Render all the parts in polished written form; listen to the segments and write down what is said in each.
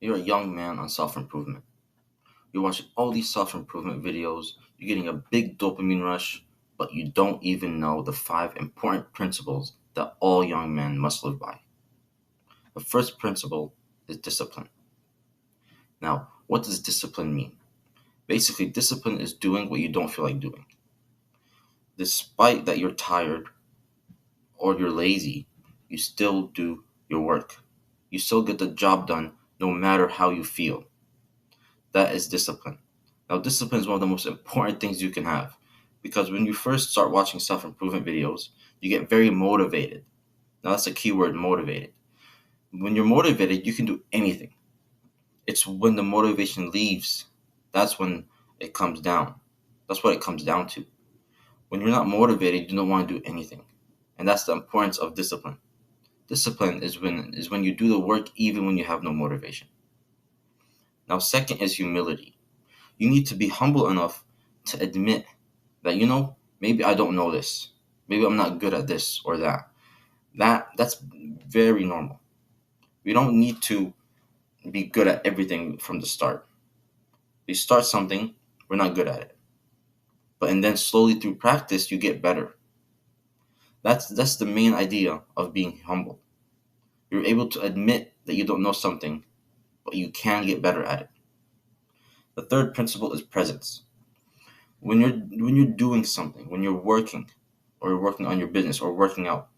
You're a young man on self improvement. You're watching all these self improvement videos, you're getting a big dopamine rush, but you don't even know the five important principles that all young men must live by. The first principle is discipline. Now, what does discipline mean? Basically, discipline is doing what you don't feel like doing. Despite that you're tired or you're lazy, you still do your work. You still get the job done no matter how you feel. That is discipline. Now, discipline is one of the most important things you can have because when you first start watching self improvement videos, you get very motivated. Now, that's a key word, motivated. When you're motivated, you can do anything. It's when the motivation leaves, that's when it comes down. That's what it comes down to. When you're not motivated, you don't want to do anything. And that's the importance of discipline. Discipline is when you do the work even when you have no motivation. Now, second is humility. You need to be humble enough to admit that maybe I don't know this. Maybe I'm not good at this or that. That's very normal. We don't need to be good at everything from the start. We start something, we're not good at it. But and then slowly through practice you get better. That's the main idea of being humble. You're able to admit that you don't know something, but you can get better at it. The third principle is presence. When you're doing something, when you're working, or you're working on your business or working out,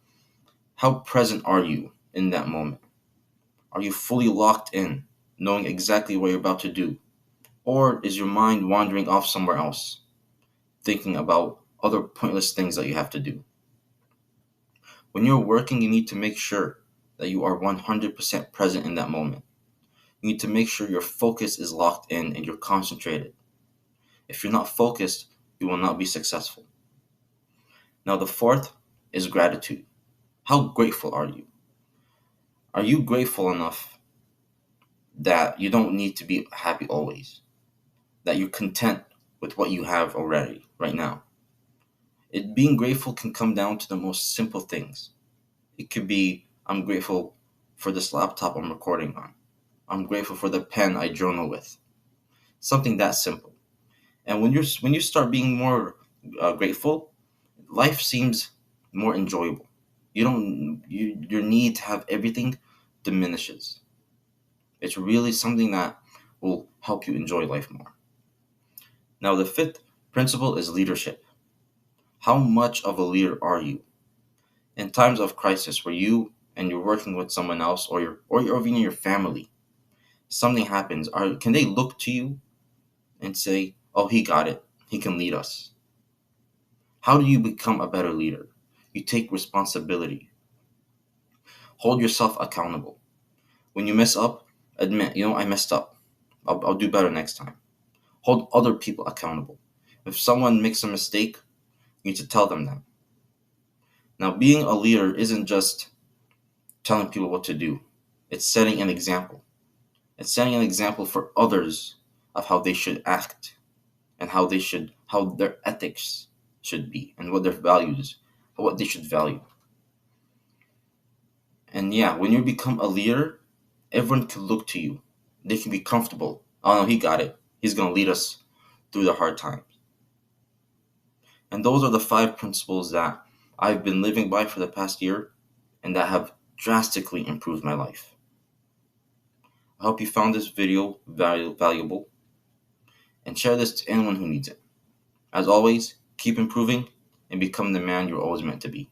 how present are you in that moment? Are you fully locked in, knowing exactly what you're about to do? Or is your mind wandering off somewhere else, thinking about other pointless things that you have to do? When you're working, you need to make sure that you are 100% present in that moment. You need to make sure your focus is locked in and you're concentrated. If you're not focused, you will not be successful. Now, the fourth is gratitude. How grateful are you? Are you grateful enough that you don't need to be happy always? That you're content with what you have already, right now? Being grateful can come down to the most simple things. It could be, I'm grateful for this laptop I'm recording on. I'm grateful for the pen I journal with. Something that simple. And when you start being more grateful, life seems more enjoyable. Your need to have everything diminishes. It's really something that will help you enjoy life more. Now, the fifth principle is leadership. How much of a leader are you? In times of crisis where you're working with someone else or even your family, something happens, can they look to you and say, "Oh, he got it. He can lead us." How do you become a better leader? You take responsibility. Hold yourself accountable. When you mess up, admit, I messed up. I'll do better next time. Hold other people accountable. If someone makes a mistake, you need to tell them that. Now, being a leader isn't just telling people what to do. It's setting an example. It's setting an example for others of how they should act and how their ethics should be and what their values, what they should value. And yeah, when you become a leader, everyone can look to you. They can be comfortable. Oh no, he got it. He's gonna lead us through the hard times. And those are the five principles that I've been living by for the past year and that have drastically improved my life. I hope you found this video valuable and share this to anyone who needs it. As always, keep improving and become the man you're always meant to be.